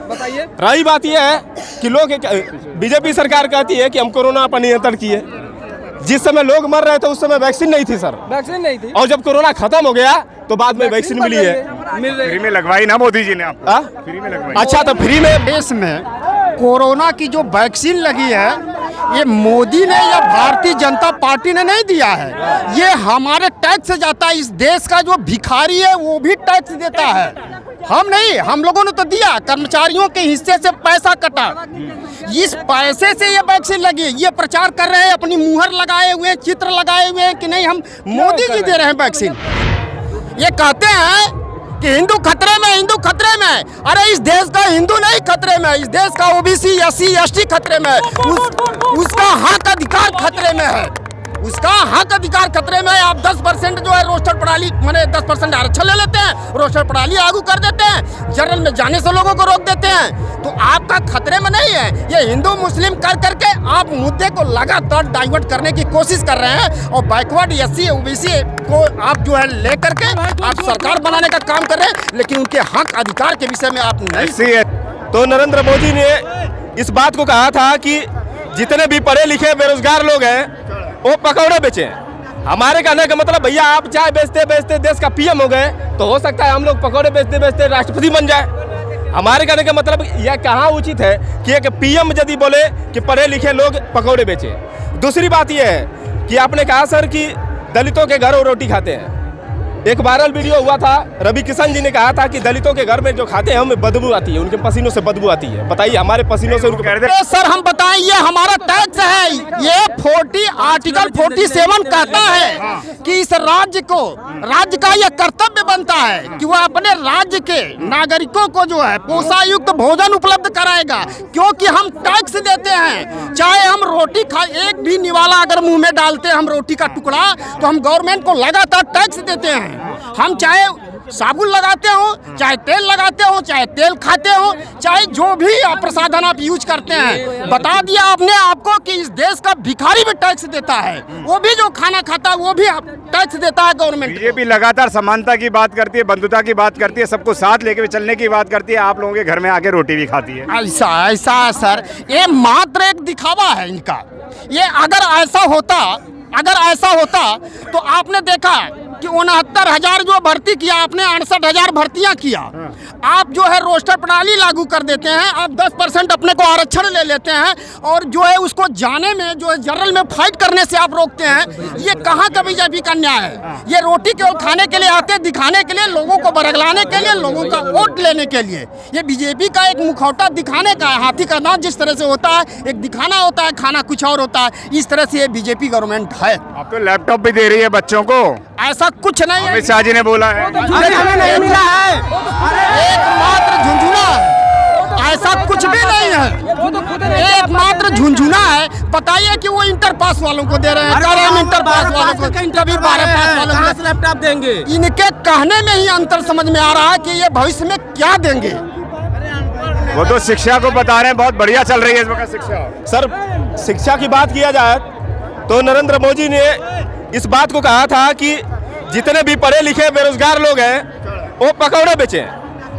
बताइए। रही बात यह है कि लोग, बीजेपी सरकार कहती है कि हम कोरोना पर नियंत्रण किए। जिस समय लोग मर रहे थे उस समय वैक्सीन नहीं थी सर, वैक्सीन नहीं थी, और जब कोरोना खत्म हो गया तो बाद में वैक्सीन मिली है। फ्री में लगवाई ना मोदी जी ने आपको, फ्री में लगवाई। अच्छा, तो फ्री में देश में कोरोना की जो वैक्सीन लगी है ये मोदी ने या भारतीय जनता पार्टी ने नहीं दिया है, ये हमारे टैक्स से जाता है। इस देश का जो भिखारी है वो भी टैक्स देता है, हम नहीं, हम लोगों ने तो दिया, कर्मचारियों के हिस्से से पैसा कटा, इस पैसे से ये वैक्सीन लगी। ये प्रचार कर रहे हैं, अपनी मुहर लगाए हुए, चित्र लगाए हुए कि नहीं हम मोदी जी दे रहे हैं वैक्सीन। ये कहते हैं कि हिंदू खतरे में, हिंदू खतरे में। अरे इस देश का हिंदू नहीं खतरे में, इस देश का ओबीसी एससी एसटी खतरे में, उसका हक अधिकार खतरे में है, उसका हक अधिकार खतरे में है। आप 10% जो है रोस्टर प्रणाली, मैंने 10% आरक्षण ले लेते हैं, रोस्टर प्रणाली लागू कर देते हैं, जनरल में जाने से लोगों को रोक देते हैं, तो आपका खतरे में नहीं है। ये हिंदू मुस्लिम कर करके आप मुद्दे को लगातार डाइवर्ट करने की कोशिश कर रहे हैं, और बैकवर्ड एससी ओबीसी को आप जो है लेकर के आप सरकार बनाने का काम कर रहे हैं, लेकिन उनके हक अधिकार के विषय में आप नहीं। तो नरेंद्र मोदी ने इस बात को कहा था कि जितने भी पढ़े लिखे बेरोजगार लोग हैं वो पकौड़े बेचे। हमारे कहने का मतलब भैया आप चाय बेचते बेचते देश का पीएम हो गए तो हो सकता है हम लोग पकौड़े बेचते बेचते राष्ट्रपति बन जाए। हमारे कहने का मतलब यह कहाँ उचित है कि एक पीएम यदि बोले कि पढ़े लिखे लोग पकौड़े बेचे। दूसरी बात यह है कि आपने कहा सर कि दलितों के घर वो रोटी खाते हैं। एक वायरल वीडियो हुआ था, रवि किशन जी ने कहा था कि दलितों के घर में जो खाते हैं हमें बदबू आती है, उनके पसीनों से बदबू आती है। बताइए, हमारे पसीनों से उनको सर हम बताएं, ये हमारा टैक्स है। ये आर्टिकल 47 कहता है कि इस राज्य को, राज्य का यह कर्तव्य बनता है कि वह अपने राज्य के नागरिकों को जो है पोषायुक्त भोजन उपलब्ध कराएगा, क्योंकि हम टैक्स देते हैं। चाहे हम रोटी खा, एक भी निवाला अगर मुंह में डालते हैं हम रोटी का टुकड़ा, तो हम गवर्नमेंट को लगातार टैक्स देते हैं। हम चाहे साबुन लगाते हो, चाहे तेल लगाते हो, चाहे तेल खाते हो, चाहे जो भी प्रसाधन आप यूज करते हैं, बता दिया आपने आपको कि इस देश का भिखारी भी टैक्स देता है, वो भी जो खाना खाता है वो भी टैक्स देता है गवर्नमेंट। बीजेपी लगातार समानता की बात करती है, बंधुता की बात करती है, सबको साथ लेके चलने की बात करती है, आप लोगों के घर में आके रोटी भी खाती है। ऐसा सर, ये मात्र एक दिखावा है इनका। ये अगर ऐसा होता तो आपने देखा कि 69,000 जो भर्ती किया आपने, 68,000 भर्तियां किया। आप जो है रोस्टर प्रणाली लागू कर देते हैं, आप 10% अपने को आरक्षण ले लेते हैं, और जो है उसको जाने में, जो है जनरल में फाइट करने से आप रोकते हैं। ये कहाँ का बीजेपी का न्याय है? ये रोटी केवल खाने के लिए आते हैं, दिखाने के लिए, लोगों को बरगलाने के लिए, लोगों का वोट लेने के लिए। ये बीजेपी का एक मुखौटा दिखाने का है। हाथी का दांत जिस तरह से होता है, एक दिखाना होता है, खाना कुछ और होता है। इस तरह से ये बीजेपी गवर्नमेंट है। अब तो लैपटॉप भी दे रही है बच्चों को, ऐसा कुछ नहीं है। अमित शाह जी ने बोला है हमें नहीं मिला है, एकमात्र झुंझुना, ऐसा कुछ भी नहीं है, एकमात्र झुंझुना है। बताइए कि वो इंटर पास वालों को दे रहे हैं, कह रहे हैं इंटर पास वालों को, कभी 12 पास वालों को लैपटॉप देंगे। इनके कहने में ही अंतर समझ में आ रहा है कि ये भविष्य में क्या देंगे। वो तो शिक्षा को बता रहे हैं, बहुत बढ़िया चल रही है इस वक्त शिक्षा। सर, शिक्षा की बात किया जाए तो नरेंद्र मोदी ने इस बात को कहा था कि जितने भी पढ़े लिखे बेरोजगार लोग हैं वो पकौड़े बेचे।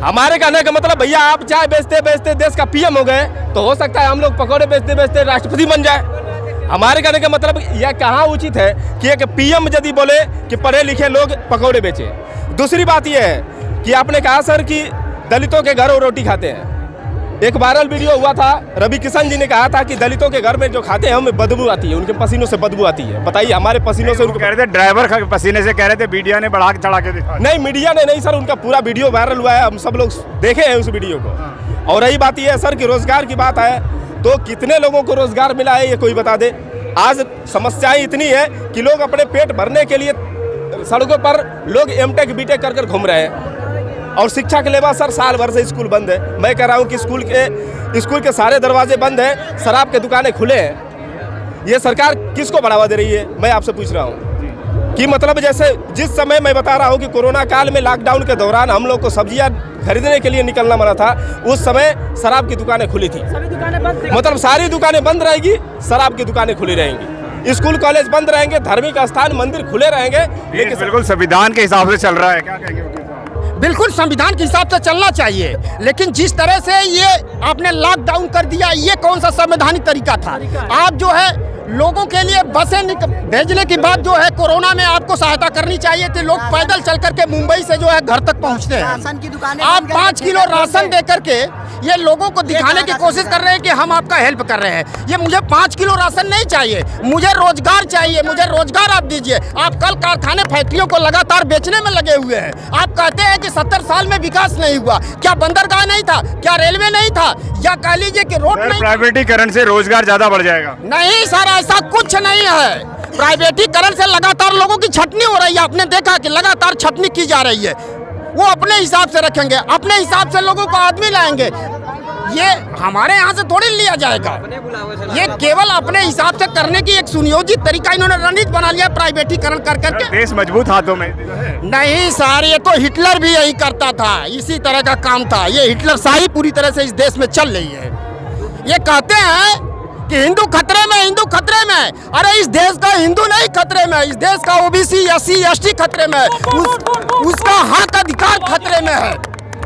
हमारे कहने का मतलब भैया आप चाय बेचते बेचते देश का पीएम हो गए तो हो सकता है हम लोग पकौड़े बेचते बेचते राष्ट्रपति बन जाए। हमारे कहने का मतलब यह कहाँ उचित है कि एक पीएम यदि बोले कि पढ़े लिखे लोग पकौड़े बेचे। दूसरी बात यह है कि आपने कहा सर कि दलितों के घर वो रोटी खाते हैं। एक वायरल वीडियो हुआ था, रवि किशन जी ने कहा था कि दलितों के घर में जो खाते हैं हमें बदबू आती है, उनके पसीनों से बदबू आती है। बताइए, हमारे पसीनों से उनको कह रहे थे ड्राइवर के पसीने से, कह रहे थे मीडिया ने बढ़ा के चढ़ा के दिखा। नहीं, मीडिया ने नहीं सर, उनका पूरा वीडियो वायरल हुआ है, हम सब लोग देखे हैं उस वीडियो को। और रही बात यह है सर कि रोजगार की बात है तो कितने लोगों को रोजगार मिला है ये कोई बता दे। आज समस्याएं इतनी है कि लोग अपने पेट भरने के लिए सड़कों पर लोग एमटेक बीटेक कर कर घूम रहे हैं। और शिक्षा के लिए सर साल भर से स्कूल बंद है। मैं कह रहा हूँ कि स्कूल के सारे दरवाजे बंद हैं, शराब के दुकानें खुले हैं। ये सरकार किसको बढ़ावा दे रही है, मैं आपसे पूछ रहा हूँ। कि मतलब जैसे जिस समय मैं बता रहा हूँ कि कोरोना काल में लॉकडाउन के दौरान हम लोग को सब्जियां खरीदने के लिए निकलना मना था, उस समय शराब की दुकानें खुली थी। सभी दुकानें बंद थी। मतलब सारी दुकानें बंद रहेंगी, शराब की दुकानें खुली रहेंगी, स्कूल कॉलेज बंद रहेंगे, धार्मिक स्थान मंदिर खुले रहेंगे। लेकिन बिल्कुल संविधान के हिसाब से चल रहा है, क्या कहेंगे वकील साहब? बिल्कुल संविधान के हिसाब से चलना चाहिए, लेकिन जिस तरह से ये आपने लॉकडाउन कर दिया, ये कौन सा संवैधानिक तरीका था? आप जो है लोगों के लिए बसें भेजने की बात जो है, कोरोना में आपको सहायता करनी चाहिए थी। लोग पैदल चल करके मुंबई से जो है घर तक पहुंचते हैं। राशन की दुकानें आप 5 किलो राशन दे करके ये लोगों को दिखाने की कोशिश कर रहे हैं कि हम आपका हेल्प कर रहे हैं। ये मुझे 5 किलो राशन नहीं चाहिए, मुझे रोजगार चाहिए, मुझे रोजगार आप दीजिए। आप कल कारखाने फैक्ट्रियों को लगातार बेचने में लगे हुए हैं। आप कहते हैं कि 70 साल में विकास नहीं हुआ। क्या बंदरगाह नहीं था? क्या रेलवे नहीं था? या कह लीजिए कि रोड नहीं? प्राइवेटीकरण से रोजगार ज्यादा बढ़ जाएगा। नहीं सर, ऐसा कुछ नहीं है। प्राइवेटीकरण से लगातार लोगों की छटनी हो रही है। आपने देखा कि लगातार छटनी की जा रही है। वो अपने हिसाब से रखेंगे, अपने हिसाब से लोगों को आदमी लाएंगे। ये हमारे यहाँ से थोड़ी लिया जाएगा। ये केवल अपने हिसाब से करने की एक सुनियोजित तरीका इन्होंने रणनीति बना लिया प्राइवेटीकरण कर करके। देश मजबूत हाथों में नहीं सर, ये तो हिटलर भी यही करता था, इसी तरह का काम था। ये हिटलर शाही पूरी तरह से इस देश में चल रही है। ये कहते हैं कि हिंदू खतरे में, हिंदू खतरे में। अरे इस देश का हिंदू नहीं खतरे में, इस देश का ओबीसी SC ST खतरे में। उसका हक अधिकार खतरे में है,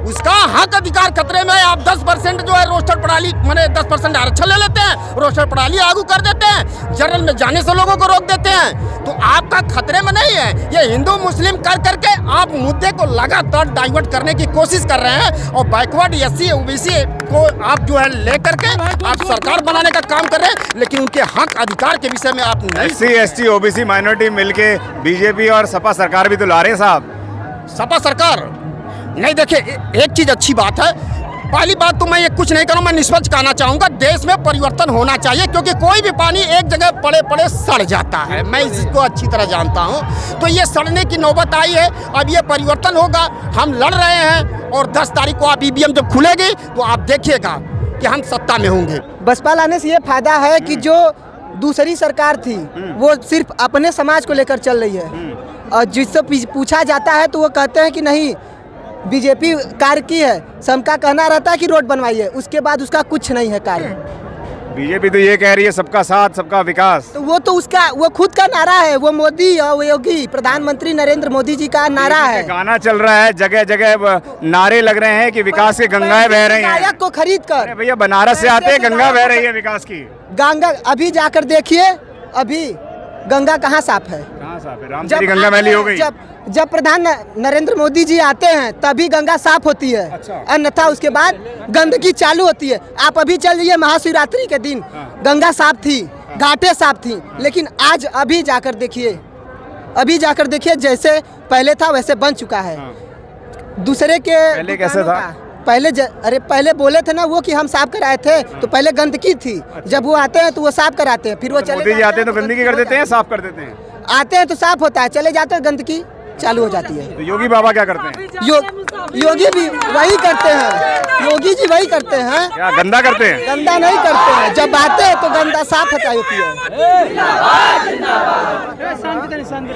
उसका हक अधिकार खतरे में है। आप 10% जो है रोस्टर प्रणाली मैंने 10% आरक्षण ले लेते हैं, रोस्टर प्रणाली लागू कर देते हैं, जनरल में जाने से लोगों को रोक देते हैं, तो आपका खतरे में नहीं है। ये हिंदू मुस्लिम कर करके आप मुद्दे को लगातार डाइवर्ट करने की कोशिश कर रहे हैं और बैकवर्ड SC OBC को आप जो है ले करके आप सरकार बनाने का काम कर रहे हैं, लेकिन उनके हक अधिकार के विषय में आप नहीं। SC ST OBC माइनॉरिटी मिलके बीजेपी और सपा सरकार भी तो ला रहे हैं साहब। सपा सरकार नहीं, देखिए एक चीज अच्छी बात है। पहली बात तो मैं ये कुछ नहीं करूँ, मैं निष्पक्ष कहना चाहूँगा, देश में परिवर्तन होना चाहिए, क्योंकि कोई भी पानी एक जगह पड़े पड़े सड़ जाता है। मैं इसको अच्छी तरह जानता हूँ। तो ये सड़ने की नौबत आई है, अब ये परिवर्तन होगा। हम लड़ रहे हैं और 10 तारीख को आप EVM जब खुलेगी तो आप देखिएगा कि हम सत्ता में होंगे। बसपा लाने से ये फायदा है कि जो दूसरी सरकार थी वो सिर्फ अपने समाज को लेकर चल रही है, और जिससे पूछा जाता है तो वो कहते हैं कि नहीं बीजेपी कार्य की है। सबका कहना रहता है कि रोड बनवाइए, उसके बाद उसका कुछ नहीं है कार्य। बीजेपी तो ये कह रही है सबका साथ सबका विकास, तो वो तो उसका वो खुद का नारा है, वो मोदी और योगी प्रधानमंत्री नरेंद्र मोदी जी का नारा है। गाना चल रहा है, जगह जगह नारे लग रहे हैं कि विकास की गंगाएं बह रही हैं। गायक को खरीद कर भैया बनारस से आते हैं, गंगा बह रही है विकास की। गंगा अभी जाकर देखिए, अभी गंगा कहाँ साफ है? कहाँ साफ है? रामचरी गंगा मैली हो गई। जब प्रधान नरेंद्र मोदी जी आते हैं तभी गंगा साफ होती है। अच्छा। अन्यथा उसके बाद गंदगी चालू होती है। आप अभी चल जाइए, महाशिवरात्रि के दिन गंगा साफ थी, घाटें साफ थी, लेकिन आज अभी जाकर देखिए जैसे पहले था वैसे बन चुका है। दूसरे के पहले कैसे था? पहले बोले थे ना वो कि हम साफ कराए थे, तो पहले गंदगी थी। जब वो आते हैं तो वो साफ कराते हैं, फिर वो चले मोदी जी आते हैं तो गंदगी कर देते हैं, साफ कर देते हैं। आते हैं तो साफ होता है, चले जाते हैं गंदगी चालू हो जाती है। तो योगी बाबा क्या करते हैं? योगी भी वही करते हैं, योगी जी वही करते हैं। क्या गंदा करते हैं? गंदा नहीं करते हैं, जब आते हैं तो गंदा साफ होती है।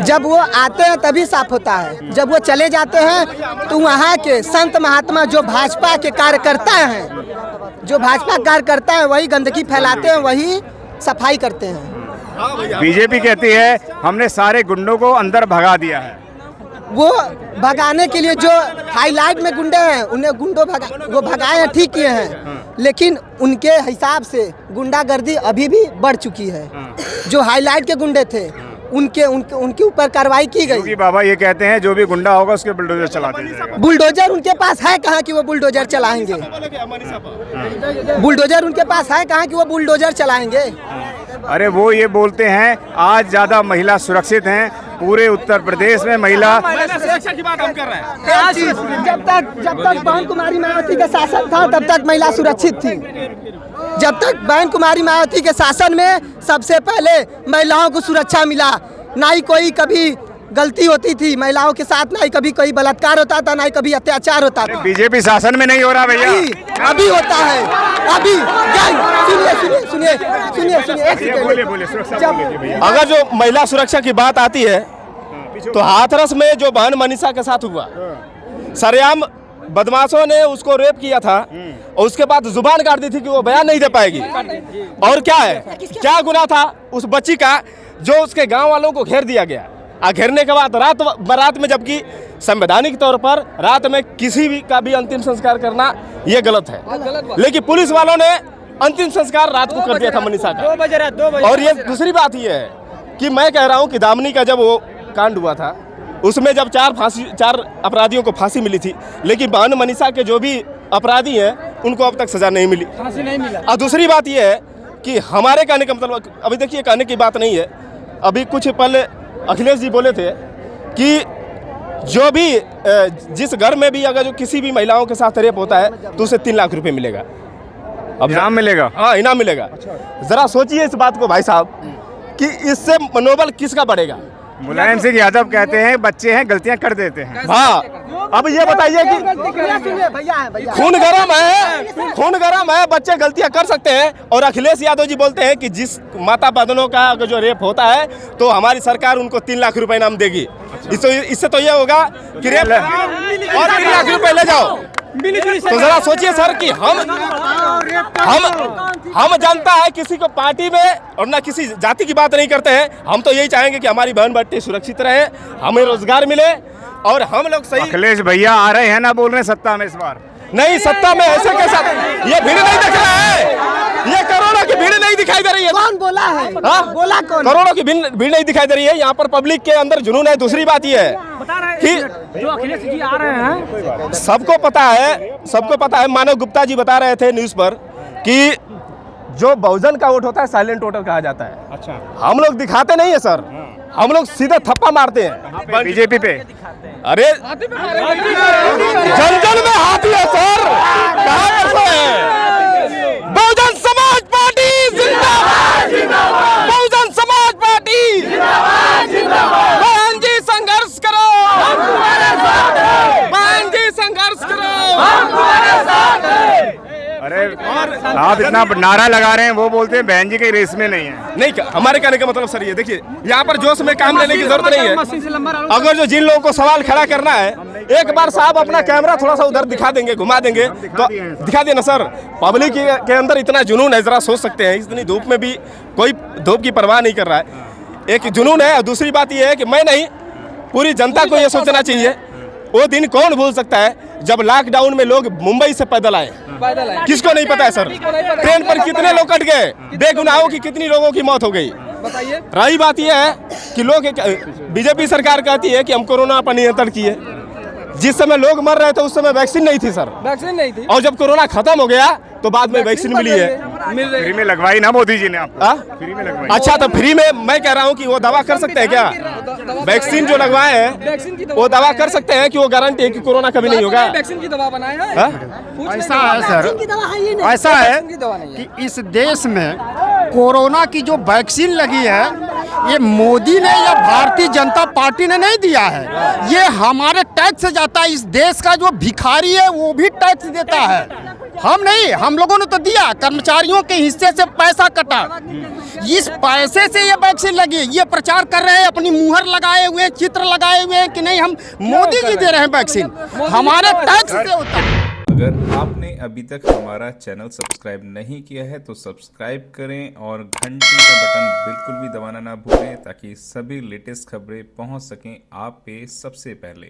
जब वो आते हैं तभी साफ होता है, जब वो चले जाते हैं तो वहाँ के संत महात्मा जो भाजपा के कार्यकर्ता हैं वही गंदगी फैलाते हैं, वही सफाई करते हैं। बीजेपी कहती है हमने सारे गुंडों को अंदर भगा दिया है। वो भगाने के लिए जो हाईलाइट में गुंडे हैं उन्हें वो भगाए हैं, ठीक किए हैं, लेकिन उनके हिसाब से गुंडागर्दी अभी भी बढ़ चुकी है। जो हाईलाइट के गुंडे थे उनके ऊपर कार्रवाई की गई। योगी बाबा ये कहते हैं जो भी गुंडा होगा उसके बुलडोजर चलाते जाएगा। बुलडोजर उनके पास है कहाँ कि वो बुलडोजर चलाएंगे? बुलडोजर उनके पास है कहाँ कि वो बुलडोजर चलाएंगे? अरे वो ये बोलते हैं आज ज्यादा महिला सुरक्षित हैं, पूरे उत्तर प्रदेश में महिला सुरक्षा की बात हम कर रहे हैं। जब तक बहन कुमारी मायावती का शासन था तब तक महिला सुरक्षित थी। जब तक बहन कुमारी मायावती के शासन में सबसे पहले महिलाओं को सुरक्षा मिला। ना ही कोई कभी गलती होती थी महिलाओं के साथ, ना ही कभी कोई बलात्कार होता था, ना ही कभी अत्याचार होता था। बीजेपी शासन में नहीं हो रहा भैया, अभी होता है। अभी सुनिए बोलिए सुरक्षा बोलिए भैया। अगर जो महिला सुरक्षा की बात आती है तो हाथरस में जो बहन मनीषा के साथ हुआ, सरेआम बदमाशों ने उसको रेप किया था और उसके बाद जुबान काट दी थी कि वो बयान नहीं दे पाएगी। और क्या है, क्या गुनाह था उस बच्ची का जो उसके गांव वालों को घेर दिया गया। घेरने के बाद रात बारात में, जबकि संवैधानिक तौर पर रात में किसी भी का भी अंतिम संस्कार करना ये गलत है, लेकिन पुलिस वालों ने अंतिम संस्कार रात को कर दिया था मनीषा का। 2 बजे। और ये दूसरी बात ये है कि मैं कह रहा हूँ कि दामिनी का जब वो कांड हुआ था, उसमें जब 4 अपराधियों को फांसी मिली थी, लेकिन बहन मनीषा के जो भी अपराधी हैं उनको अब तक सजा नहीं मिली, फांसी नहीं मिला। और दूसरी बात यह है कि हमारे कहने का मतलब, अभी देखिए कहने की बात नहीं है, अभी कुछ पहले अखिलेश जी बोले थे कि जो भी जिस घर में भी अगर जो किसी भी महिलाओं के साथ रेप होता है तो उसे 3 लाख रुपए मिलेगा। अब इनाम मिलेगा? हाँ, इनाम मिलेगा। जरा सोचिए इस बात को भाई साहब कि इससे मनोबल किसका बढ़ेगा। मुलायम सिंह यादव कहते हैं बच्चे हैं, गलतियां कर देते हैं। हाँ, अब ये बताइए कि खून गरम है, बच्चे गलतियां कर सकते हैं। और अखिलेश यादव जी बोलते हैं कि जिस माता बहनों का अगर जो रेप होता है तो हमारी सरकार उनको 3 लाख रुपए इनाम देगी। इससे तो ये होगा कि रेप और 3 लाख रुपए ले जाओ। तो जरा सोचिए सर कि हम जनता है, किसी को पार्टी में और ना किसी जाति की बात नहीं करते हैं। हम तो यही चाहेंगे कि हमारी बहन बेटी सुरक्षित रहे, हमें रोजगार मिले और हम लोग सही। अखिलेश भैया आ रहे हैं ना, बोल रहे हैं सत्ता में इस बार? नहीं, सत्ता में ऐसे कैसा, ये भीड़ नहीं दिख रहा है, ये कोरोना की भीड़ नहीं दिखाई दे रही है। कौन बोला है? हाँ? बोला कौन? करोड़ों की भीड़ नहीं दिखाई दे रही है। यहाँ पर पब्लिक के अंदर जुनून है। दूसरी बात ये है कि जो अखिलेश जी आ रहे हैं, सबको पता है, मानव गुप्ता जी बता रहे थे न्यूज पर कि जो बहुजन का वोट होता है साइलेंट वोटर कहा जाता है। अच्छा, हम लोग दिखाते नहीं है सर, हम लोग सीधे थप्पा मारते हैं बीजेपी पे। अरे जन जन में हाथी है सर, कहाँ कैसे है? बहुजन समाज पार्टी जिंदाबाद, बहुजन समाज पार्टी जिंदाबाद। बहन जी संघर्ष करो, बहन जी संघर्ष करो। अरे आप इतना नारा लगा रहे हैं, वो बोलते हैं बहन जी के रेस में नहीं है। नहीं, हमारे कहने का मतलब सर ये देखिए, यहाँ पर जोश में काम लेने की जरूरत नहीं है। अगर जो जिन लोगों को सवाल खड़ा करना है, एक बार साहब अपना कैमरा थोड़ा सा उधर दिखा देंगे, घुमा देंगे तो दिखा दिए ना सर। पब्लिक के अंदर इतना जुनून है, जरा सोच सकते हैं, इतनी धूप में भी कोई धूप की परवाह नहीं कर रहा है। एक जुनून है। और दूसरी बात ये है कि मैं नहीं, पूरी जनता को ये सोचना चाहिए, वो दिन कौन भूल सकता है जब लॉकडाउन में लोग मुंबई से पैदल आए। किसको नहीं पता है सर? ट्रेन पर कितने लोग कट गए, बेगुनाहों की कितनी लोगों की मौत हो गई। रही बात यह है कि लोग, बीजेपी सरकार कहती है कि हम कोरोना पर नियंत्रण किए। जिस समय लोग मर रहे थे उस समय वैक्सीन नहीं थी सर, वैक्सीन नहीं थी। और जब कोरोना खत्म हो गया तो बाद में वैक्सीन मिली है। फ्री में लगवाई ना मोदी जी ने आपको? फ्री में लगवाई। अच्छा, तो फ्री में मैं कह रहा हूँ कि वो दावा कर सकते हैं क्या? वैक्सीन जो लगवाए हैं वो दावा कर सकते हैं कि वो गारंटी है कि कोरोना कभी नहीं होगा? वैक्सीन की दवा बनाए हैं। ऐसा है सर, ऐसा है कि इस देश में कोरोना की जो वैक्सीन लगी है ये मोदी ने या भारतीय जनता पार्टी ने नहीं दिया है, ये हमारे टैक्स से जाता है। इस देश का जो भिखारी है वो भी टैक्स देता है, हम नहीं। हम लोगों ने तो दिया, कर्मचारियों के हिस्से से पैसा कटा, इस पैसे से ये वैक्सीन लगी। ये प्रचार कर रहे हैं, अपनी मुहर लगाए हुए, चित्र लगाए हुए हैं कि नहीं हम मोदी जी दे रहे हैं वैक्सीन, हमारे टैक्स से होता है। अगर आपने अभी तक हमारा चैनल सब्सक्राइब नहीं किया है तो सब्सक्राइब करें और घंटी का बटन बिल्कुल भी दबाना ना भूलें ताकि सभी लेटेस्ट खबरें पहुंच सकें आप पे सबसे पहले।